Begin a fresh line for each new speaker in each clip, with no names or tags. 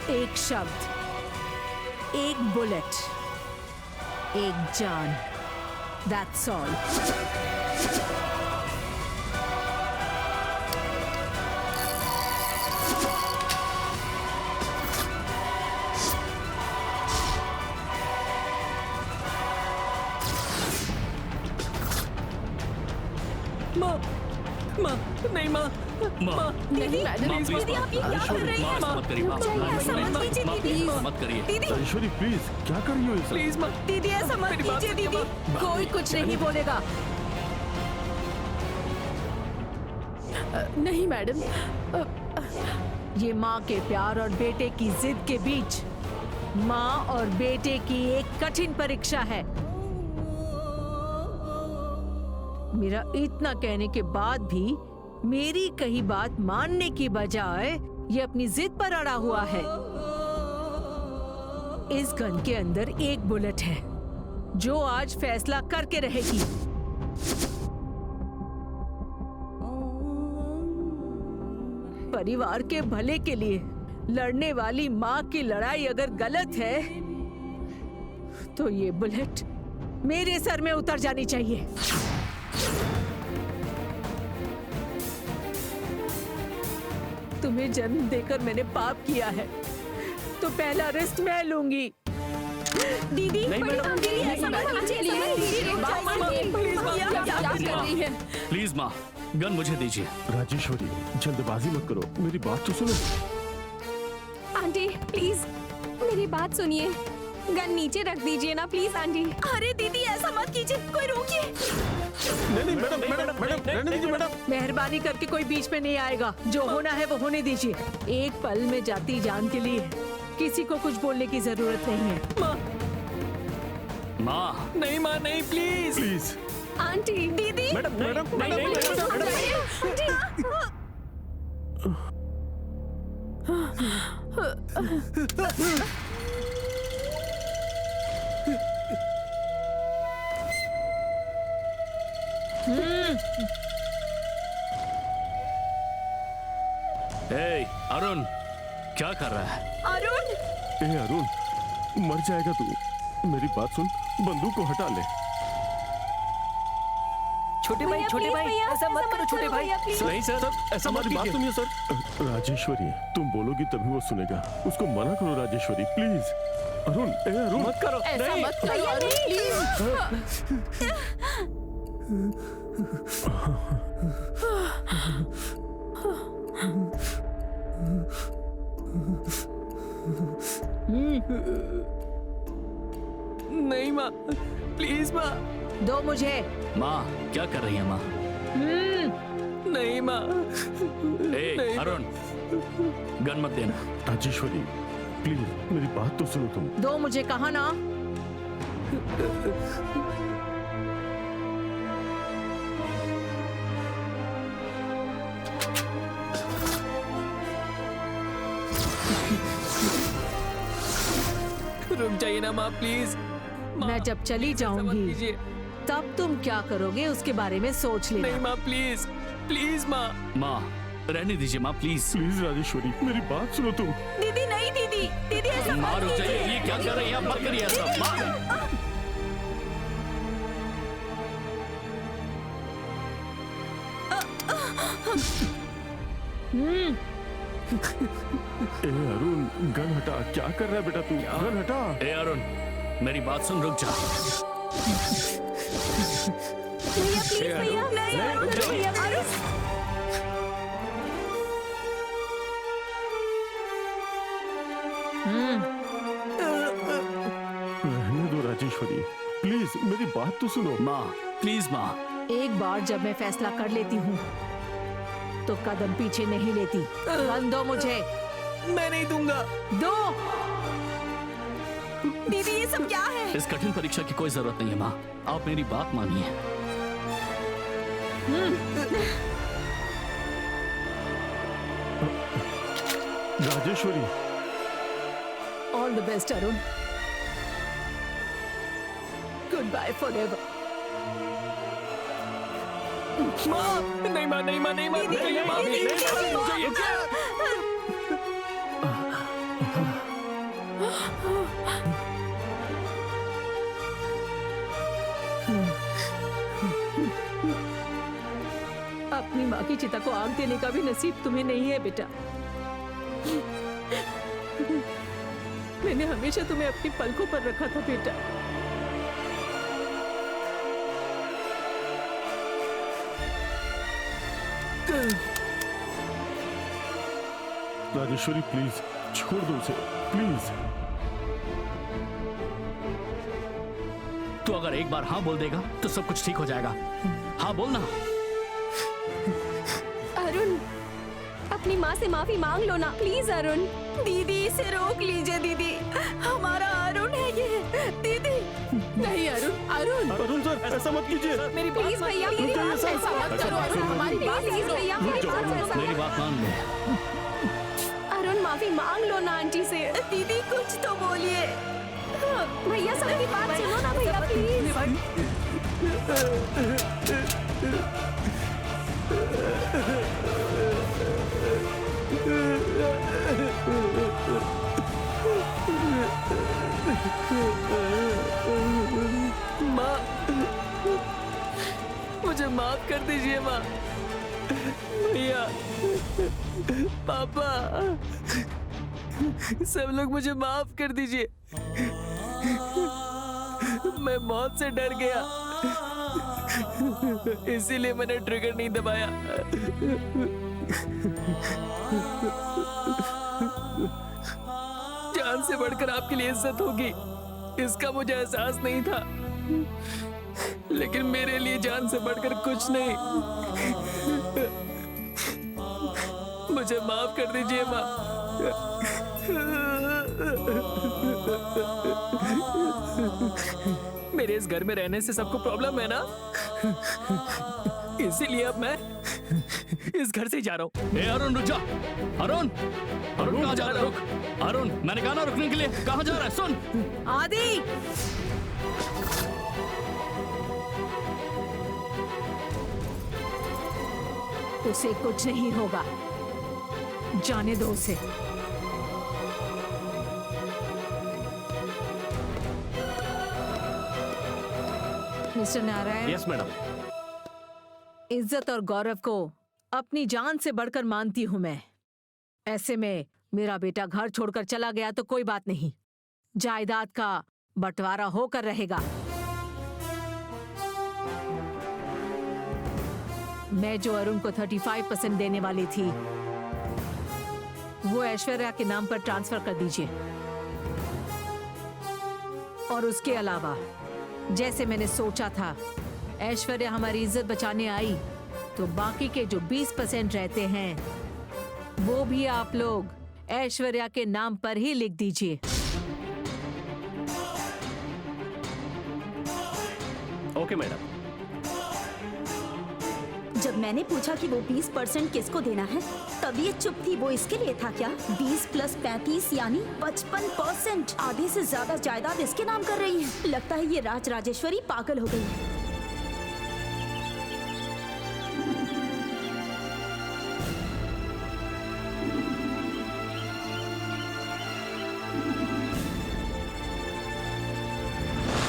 एक शब्द, एक बुलेट, एक जान, दैट्स ऑल।
माँ, नहीं माँ, माँ,
नहीं मैडम,
दीदी आप ये क्या कर रही हैं?
मत करिए माँ, मत करिए।
दीदी
राजेश्वरी प्लीज, क्या कर रही हो ये सब?
प्लीज माँ,
दीदी ऐसा मत
मेरी बात
कीजिए
सुनिए,
दीदी,
माँ।
कोई कुछ नहीं बोलेगा। नहीं मैडम, ये माँ के प्यार और बेटे की जिद के बीच माँ और बेटे की एक कठिन परीक्षा है। मेरा इतना कहने के बाद भी मेरी कही बात मानने की बजाय ये अपनी जिद पर अड़ा हुआ है। इस गन के अंदर एक बुलेट है जो आज फैसला करके रहेगी। परिवार के भले के लिए लड़ने वाली माँ की लड़ाई अगर गलत है तो ये बुलेट मेरे सर में उतर जानी चाहिए। तुम्हें जन्म देकर मैंने पाप किया है तो पहला रिस्क मैं लूंगी। दीदी
नहीं मैडम,
प्लीज माँ, गन मुझे दीजिए।
राजेश्वरी जल्दबाजी मत करो, मेरी बात तो सुनो।
आंटी प्लीज मेरी बात सुनिए, गन नीचे रख दीजिए ना प्लीज आंटी।
अरे दीदी ऐसा मत कीजिए, कोई रोकिए।
नहीं मैडम, रहने दीजिए मैडम।
मेहरबानी करके कोई बीच में नहीं आएगा, जो होना है वो होने दीजिए। एक पल में जाती जान के लिए किसी को कुछ बोलने की जरूरत नहीं है।
माँ,
नहीं माँ, नहीं प्लीज।
प्लीज
आंटी
दीदी
ए, अरुण क्या कर रहा है?
अरुण,
ए अरुण, मर जाएगा तू। मेरी बात सुन, बंदूक को हटा ले।
छोटे भाई, छोटे भाई, ऐसा मत करो छोटे भाई।
नहीं सर, ऐसा मत
हमारी बात
कीजिए।
सुनिए सर। राजेश्वरी, तुम बोलोगी तभी वो सुनेगा। उसको मना करो राजेश्वरी, प्लीज। अरुण, ए अरुण,
मत करो,
ऐसा
नहीं।
मत करो अरुण, प्लीज।
नहीं माँ, प्लीज माँ।
दो मुझे।
माँ क्या कर रही है माँ?
नहीं माँ,
ए,
नहीं।
अरुण, गन मत देना।
राजेश्वरी प्लीज मेरी बात तो सुनो तुम।
दो मुझे, कहा ना।
रुक जाइए ना माँ प्लीज।
मैं जब चली जाऊंगी
कीजिए।
तब तुम क्या करोगे उसके बारे में सोच
नहीं
लेना।
माँ प्लीज, प्लीज माँ।
माँ रहने दीजिए माँ, प्लीज।
प्लीज राजेश्वरी मेरी बात सुनो तुम।
दीदी नहीं, दीदी दीदी ऐसा
माँ
मत
रुक जाइए,
कीजिए।
ये क्या कर रही है? मत करिए ऐसा। माँ,
ए अरुण, गन हटा। क्या कर रहा है बेटा तू? गन हटा।
ए अरुण, मेरी बात सुन, रुक जा।
भैया प्लीज भैया नहीं भैया प्लीज।
रहने दो राजेश्वरी, प्लीज मेरी बात तो सुनो।
माँ प्लीज माँ।
एक बार जब मैं फैसला कर लेती हूँ तो कदम पीछे नहीं लेती। गन दो मुझे,
मैं नहीं दूंगा।
दो।
दीदी ये सब क्या है?
इस कठिन परीक्षा की कोई जरूरत नहीं है माँ, आप मेरी बात मानिए।
Rajeshwari
all the best Arun, good bye forever.
माँ, नहीं माँ, नहीं माँ, नहीं माँ, रुक जाइए माँ, नहीं, रुक जाइए।
चिता को आग देने का भी नसीब तुम्हें नहीं है बेटा। मैंने हमेशा तुम्हें अपनी पलकों पर रखा था बेटा।
राजेश्वरी प्लीज छोड़ दो उसे, प्लीज।
तू अगर एक बार हाँ बोल देगा तो सब कुछ ठीक हो जाएगा। हाँ बोलना।
अरुण, अपनी माँ से माफी मांग लो ना प्लीज। अरुण
दीदी इसे रोक लीजिए दीदी, हमारा अरुण है ये। दीदी नहीं अरुण, अरुण
अरुण सर ऐसा मत कीजिए।
मेरी
प्लीज भैया मेरी
रुक
बात
जाइए,
ऐसा मत करो अरुण, हमारी बात प्लीज भैया मेरी बात ऐसा।
मेरी बात मान ले।
अरुण माफी मांग लो ना आंटी से।
दीदी कुछ तो बोलिए।
भैया सबकी बात सुनो ना भैया प्लीज।
माँ, मुझे माफ कर दीजिए माँ। भैया, पापा, सब लोग मुझे माफ कर दीजिए। मैं मौत से डर गया, इसीलिए मैंने ट्रिगर नहीं दबाया। जान से बढ़कर आपके लिए इज्जत होगी, इसका मुझे एहसास नहीं था, लेकिन मेरे लिए जान से बढ़कर कुछ नहीं। मुझे माफ कर दीजिए माँ। मेरे इस घर में रहने से सबको प्रॉब्लम है ना, इसीलिए अब मैं इस घर से जा रहा हूँ।
ए अरुण रुक जा। अरुण, अरुण कहाँ जा रहा है? रुक अरुण, मैंने कहा ना रुकने के लिए। कहाँ जा रहा है? सुन
आदि, उसे कुछ नहीं होगा, जाने दो उसे। Mister Narayan,
yes madam.
इज्जत और गौरव को अपनी जान से बढ़कर मानती हूं मैं। ऐसे में मेरा बेटा घर छोड़कर चला गया तो कोई बात नहीं, जायदाद का बंटवारा होकर रहेगा। मैं जो अरुण को 35% देने वाली थी, वो ऐश्वर्या के नाम पर ट्रांसफर कर दीजिए। और उसके अलावा जैसे मैंने सोचा था, ऐश्वर्या हमारी इज्जत बचाने आई तो बाकी के जो 20% रहते हैं वो भी आप लोग ऐश्वर्या के नाम पर ही लिख दीजिए।
Okay madam.
जब मैंने पूछा कि वो 20% किसको देना है, तब ये चुप थी। वो इसके लिए था क्या? 20 + 35 यानी 55%। आधे से ज्यादा जायदाद इसके नाम कर रही है। लगता है ये राजेश्वरी पागल हो गई है।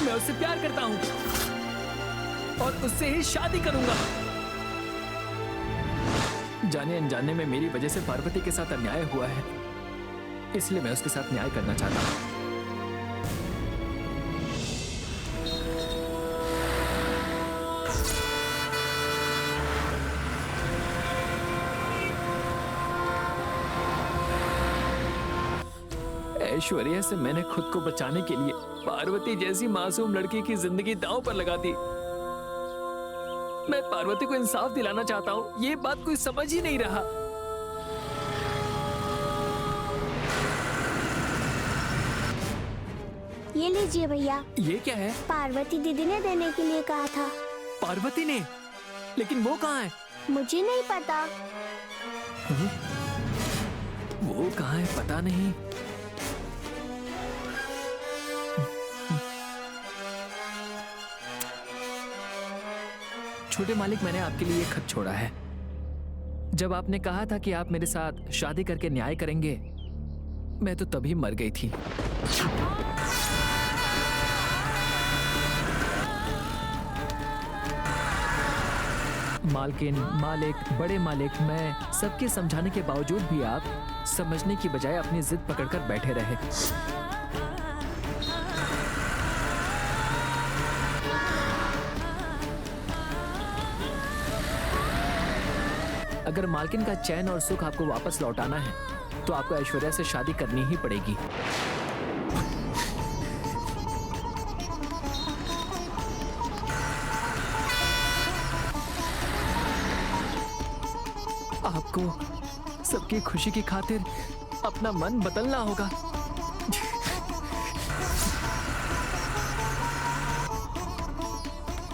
मैं उससे प्यार करता हूँ और उससे ही शादी करूंगा। जाने अनजाने में मेरी वजह से पार्वती के साथ अन्याय हुआ है, इसलिए मैं उसके साथ न्याय करना चाहता हूँ। ऐश्वर्या से मैंने खुद को बचाने के लिए पार्वती जैसी मासूम लड़की की जिंदगी दांव पर लगा दी। मैं पार्वती को इंसाफ दिलाना चाहता हूँ, ये बात कोई समझ ही नहीं रहा।
ये लीजिए भैया,
ये क्या है?
पार्वती दीदी ने देने के लिए कहा था।
पार्वती ने? लेकिन वो कहाँ है?
मुझे नहीं पता।
वो कहाँ है पता नहीं। छोटे मालिक, मैंने आपके लिए एक खत छोड़ा है। जब आपने कहा था कि आप मेरे साथ शादी करके न्याय करेंगे, मैं तो तभी मर गई थी। मालकिन, मालिक, बड़े मालिक, मैं सबके समझाने के बावजूद भी आप समझने की बजाय अपनी जिद पकड़कर बैठे रहे। अगर मालकिन का चैन और सुख आपको वापस लौटाना है तो आपको ऐश्वर्या से शादी करनी ही पड़ेगी। आपको सबकी खुशी की खातिर अपना मन बदलना होगा।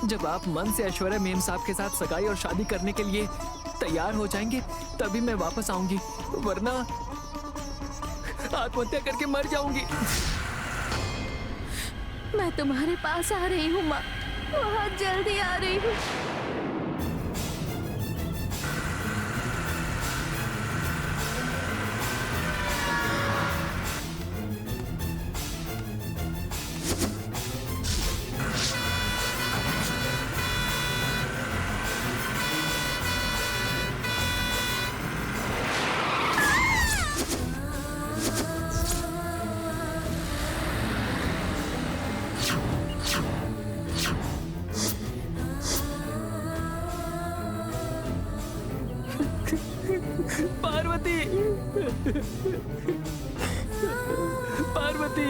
जब आप मन से ऐश्वर्या मेम साहब के साथ सगाई और शादी करने के लिए तैयार हो जाएंगे तभी मैं वापस आऊंगी, वरना आत्महत्या करके मर जाऊंगी।
मैं तुम्हारे पास आ रही हूँ माँ, बहुत जल्दी आ रही हूँ।
पार्वती, पार्वती।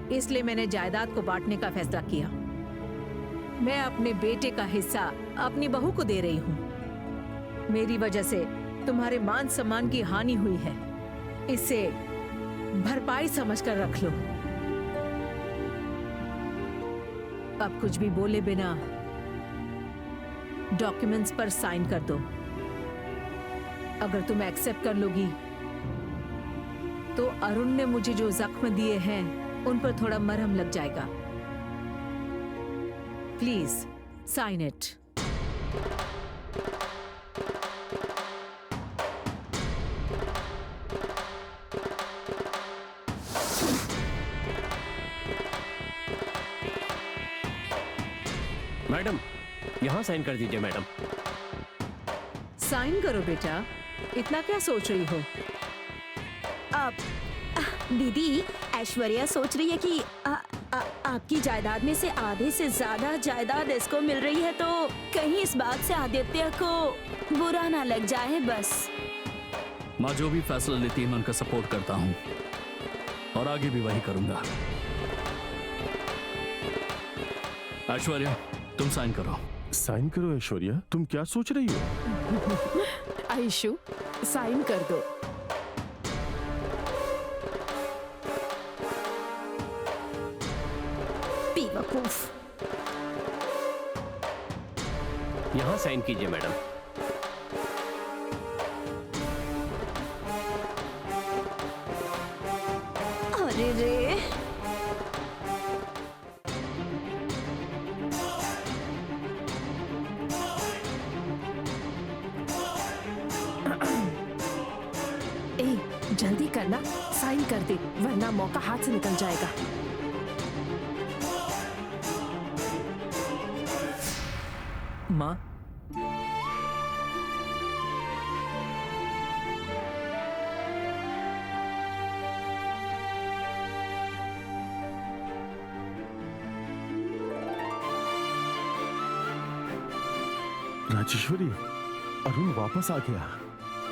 इसलिए मैंने जायदाद को बांटने का फैसला किया। मैं अपने बेटे का हिस्सा अपनी बहू को दे रही हूँ। मेरी वजह से तुम्हारे मान सम्मान की हानि हुई है, इसे भरपाई समझकर रख लो। अब कुछ भी बोले बिना डॉक्यूमेंट्स पर साइन कर दो। अगर तुम एक्सेप्ट कर लोगी तो अरुण ने मुझे जो जख्म दिए हैं उन पर थोड़ा मरहम लग जाएगा। Please sign it.
मैडम, यहाँ साइन कर दीजिए मैडम।
साइन करो बेटा, इतना क्या सोच रही हो?
दीदी, ऐश्वर्या सोच रही है कि आपकी जायदाद में से आधे से ज्यादा जायदाद इसको मिल रही है, तो कहीं इस बात से आदित्य को बुरा ना लग जाए बस।
माँ जो भी फैसला लेती है मैं उनका सपोर्ट करता हूँ और आगे भी वही करूंगा। ऐश्वर्या, तुम साइन करो।
साइन करो ऐश्वर्या, तुम क्या सोच रही हो?
आयशु, साइन कर दो।
बेवकूफ।
यहाँ साइन कीजिए मैडम।
अरे रे,
जल्दी करना, साइन कर दे वरना मौका हाथ से निकल जाएगा।
माँ,
राजेश्वरी, अरुण वापस आ गया।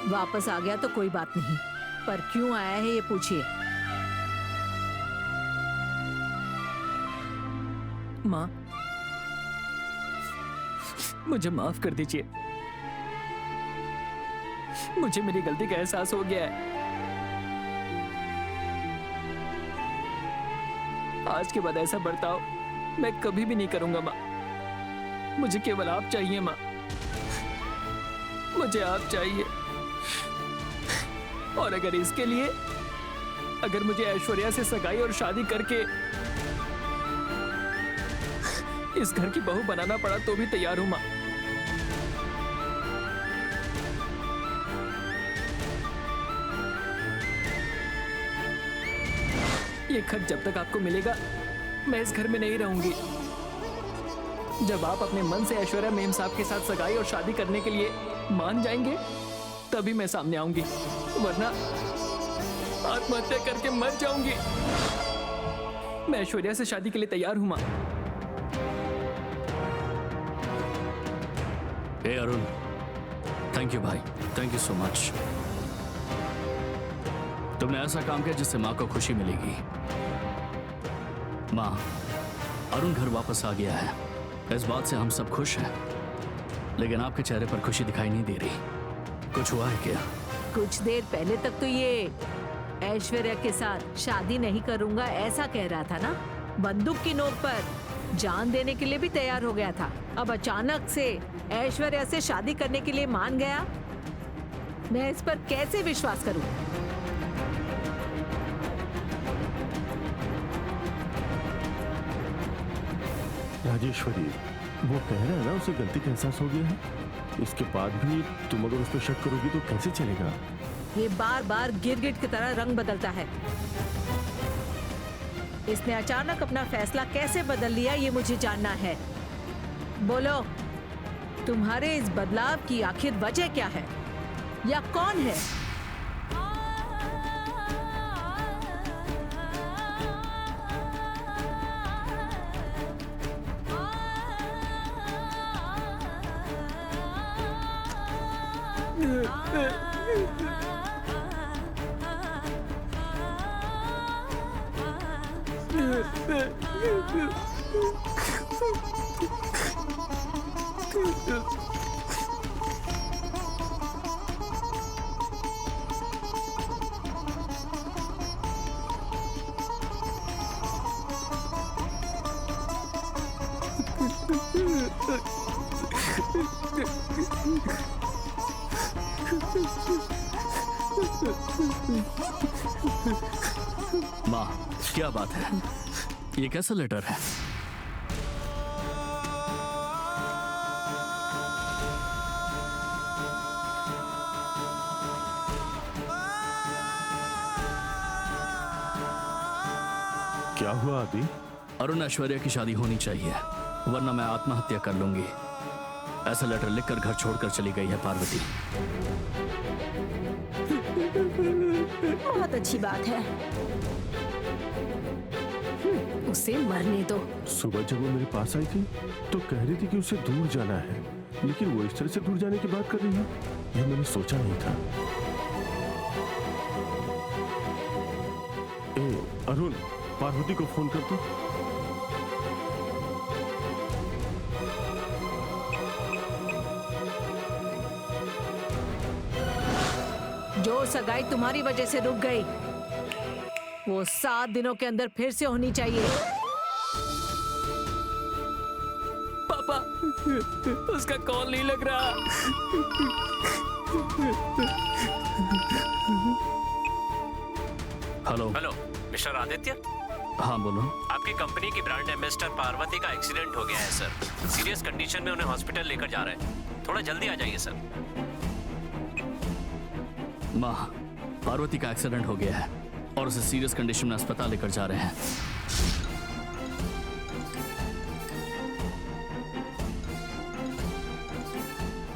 वापस आ गया तो कोई बात नहीं, पर क्यों आया है ये पूछिए।
माँ, मुझे माफ कर दीजिए। मुझे मेरी गलती का एहसास हो गया है। आज के बाद ऐसा बर्ताव मैं कभी भी नहीं करूंगा माँ। मुझे केवल आप चाहिए माँ, मुझे आप चाहिए। और अगर इसके लिए, अगर मुझे ऐश्वर्या से सगाई और शादी करके इस घर की बहू बनाना पड़ा तो भी तैयार हूं माँ। ये खत जब तक आपको मिलेगा मैं इस घर में नहीं रहूंगी। जब आप अपने मन से ऐश्वर्या मेम साहब के साथ सगाई और शादी करने के लिए मान जाएंगे तभी मैं सामने आऊंगी, वरना आत्महत्या करके मर जाऊंगी। मैं ऐश्वर्या से शादी के लिए तैयार हूं मां।
ए अरुण, थैंक यू भाई, थैंक यू सो मच। तुमने ऐसा काम किया जिससे माँ को खुशी मिलेगी। माँ, अरुण घर वापस आ गया है, इस बात से हम सब खुश हैं। लेकिन आपके चेहरे पर खुशी दिखाई नहीं दे रही। कुछ हुआ है क्या?
कुछ देर पहले तक तो ये ऐश्वर्या के साथ शादी नहीं करूंगा ऐसा कह रहा था ना, बंदूक की नोक पर जान देने के लिए भी तैयार हो गया था। अब अचानक से ऐश्वर्या से शादी करने के लिए मान गया। मैं इस पर कैसे विश्वास करूं?
राजेश्वरी, वो कह रहा है ना उसे गलती का एहसास हो गया है। इसके बाद भी तुम अगर उस पर शक करोगी तो कैसे चलेगा?
ये बार बार गिरगिट की तरह रंग बदलता है। इसने अचानक अपना फैसला कैसे बदल लिया ये मुझे जानना है। बोलो, तुम्हारे इस बदलाव की आखिर वजह क्या है या कौन है?
माँ, क्या बात है? ये कैसा लेटर है?
क्या हुआ आदि?
अरुण, ऐश्वर्या की शादी होनी चाहिए वरना मैं आत्महत्या कर लूंगी। ऐसा लेटर लिखकर घर छोड़कर चली गई है पार्वती।
बहुत अच्छी बात है।
उसे मरने दो।
सुबह जब वो मेरे पास आई थी तो कह रही थी कि उसे दूर जाना है, लेकिन वो इस तरह से दूर जाने की बात कर रही है, ये मैंने सोचा नहीं था। अरुण, पार्वती को फोन कर दो।
जो सगाई तुम्हारी वजह से रुक गई वो 7 दिनों के अंदर फिर से होनी चाहिए।
पापा, उसका कॉल नहीं लग रहा।
हेलो।
हेलो मिस्टर आदित्य,
हाँ बोलो।
आपकी कंपनी की ब्रांड एम्बेसडर पार्वती का एक्सीडेंट हो गया है सर। सीरियस कंडीशन में उन्हें हॉस्पिटल लेकर जा रहे हैं। थोड़ा जल्दी आ जाइए सर।
माँ, पार्वती का एक्सीडेंट हो गया है और उसे सीरियस कंडीशन में अस्पताल लेकर जा रहे हैं।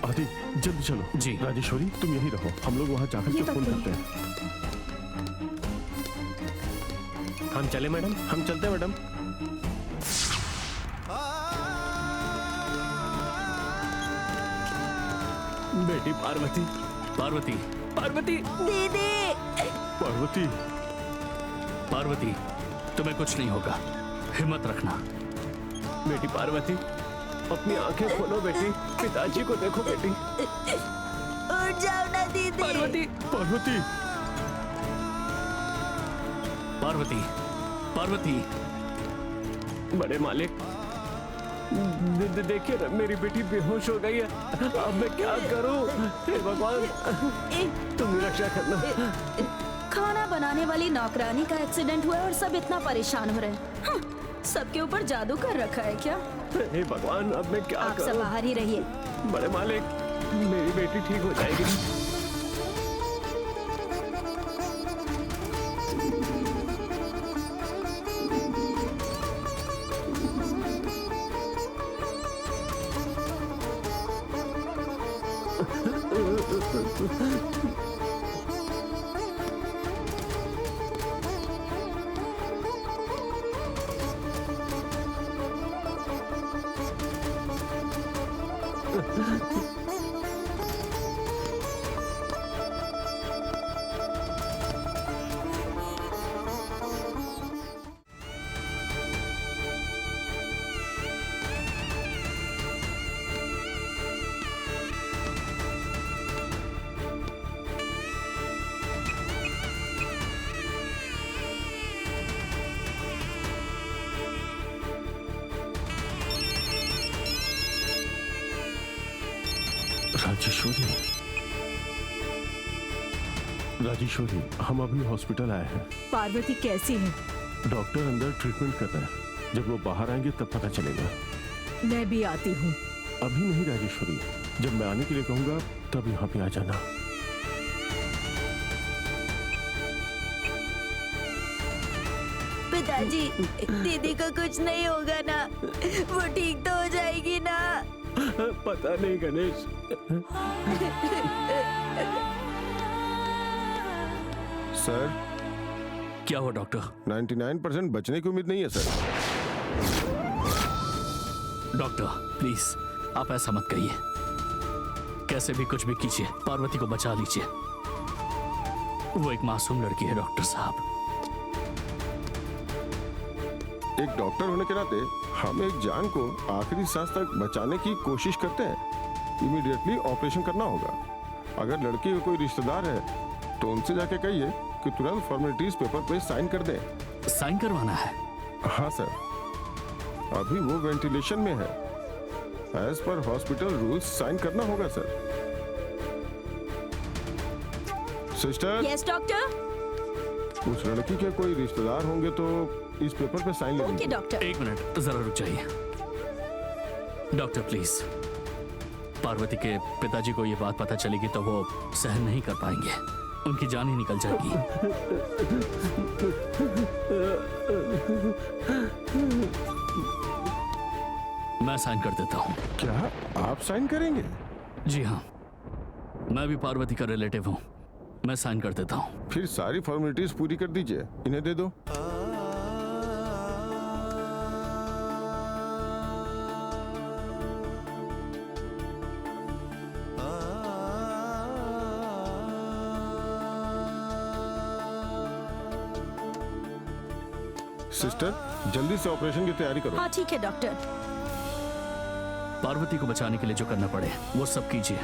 आदि जल्दी चलो।
जी।
राजेश्वरी तुम यहीं रहो, हम लोग वहां जाकर
ये
के फोन
बताइए।
करते हैं।
हम चले मैडम?
हम चलते हैं मैडम।
बेटी पार्वती,
पार्वती,
पार्वती,
दीदी।
पार्वती,
पार्वती, तुम्हें कुछ नहीं होगा, हिम्मत रखना।
बेटी पार्वती, अपनी आंखें खोलो बेटी, पिताजी को देखो बेटी।
उठ जाओ ना दीदी।
पार्वती,
पार्वती,
पार्वती, पार्वती,
बड़े मालिक, देखिए ना, मेरी बेटी बेहोश हो गई है। अब मैं क्या करूं? हे भगवान, तुम मेरी रक्षा करना।
खाना बनाने वाली नौकरानी का एक्सीडेंट हुआ है और सब इतना परेशान हो रहे हैं। सबके ऊपर जादू कर रखा है क्या?
हे भगवान, अब मैं क्या
आप सब
करूं?
बाहर ही रहिए।
बड़े मालिक, मेरी बेटी ठीक हो जाएगी।
राजेश्वरी, राजेश्वरी, हम अभी हॉस्पिटल आए हैं।
पार्वती कैसी है?
डॉक्टर अंदर ट्रीटमेंट कर रहे हैं, जब वो बाहर आएंगे तब पता चलेगा।
मैं भी आती हूँ।
अभी नहीं राजेश्वरी, जब मैं आने के लिए कहूंगा तब यहाँ पे आ जाना।
पिताजी, दीदी को कुछ नहीं होगा ना? वो ठीक तो हो जाएगी ना?
पता नहीं गणेश,
सर,
क्या हुआ डॉक्टर?
99% बचने की उम्मीद नहीं है सर।
डॉक्टर प्लीज, आप ऐसा मत कहिए। कैसे भी कुछ भी कीजिए, पार्वती को बचा लीजिए। वो एक मासूम लड़की है डॉक्टर साहब।
एक डॉक्टर होने के नाते हम एक जान को आखिरी सांस तक बचाने की कोशिश करते हैं। इमीडिएटली ऑपरेशन करना होगा। अगर लड़की का कोई रिश्तेदार है तो उनसे जाके कहिए कि तुरंत फॉर्मेलिटीज पेपर पे साइन कर दें।
साइन करवाना है?
हाँ सर, अभी वो वेंटिलेशन में है। As per hospital rules sign करना होगा सर। Sister,
yes doctor.
उस लड़की के कोई रिश्तेदार होंगे तो इस पेपर पे साइन
ओके
लगेंगे।
डॉक्टर।
एक मिनट, जरा रुक जाइए। डॉक्टर प्लीज, पार्वती के पिताजी को ये बात पता चलेगी तो वो सहन नहीं कर पाएंगे, उनकी जान ही निकल जाएगी। मैं साइन कर देता हूँ।
क्या आप साइन करेंगे?
जी हाँ, मैं भी पार्वती का रिलेटिव हूँ, मैं साइन कर देता हूँ।
फिर सारी फॉर्मेलिटीज पूरी कर दीजिए, इन्हें दे दो। सिस्टर, जल्दी से ऑपरेशन की तैयारी करो।
हाँ ठीक है डॉक्टर।
पार्वती को बचाने के लिए जो करना पड़े वो सब कीजिए।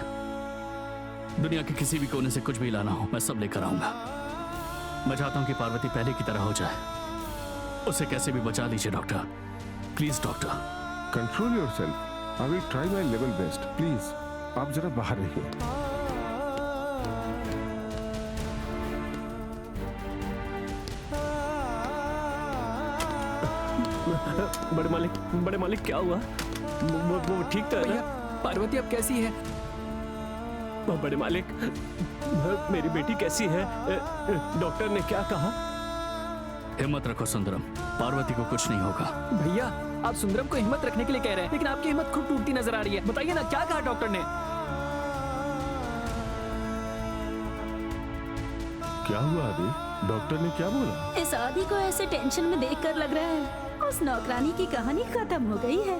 दुनिया के किसी भी कोने से कुछ भी लाना हो मैं सब लेकर आऊंगा। मैं चाहता हूं कि पार्वती पहले की तरह हो जाए। उसे कैसे भी बचा लीजिए doctor, please doctor.
Control yourself. I will try my level best. Please आप जरा बाहर रहिए।
बड़े मालिक क्या हुआ? वो ठीक तो है ना?
पार्वती अब कैसी है? बड़े मालिक, मेरी बेटी कैसी है? डॉक्टर ने क्या कहा?
हिम्मत रखो सुंदरम, पार्वती को कुछ नहीं होगा।
भैया आप सुंदरम को हिम्मत रखने के लिए कह रहे हैं, लेकिन आपकी हिम्मत खुद टूटती नजर आ रही है। बताइए ना क्या कहा डॉक्टर ने?
क्या हुआ आदि? डॉक्टर ने क्या बोला?
इस आदि को ऐसे टेंशन में देखकर लग रहा है उस नौकरानी की कहानी खत्म हो गई है।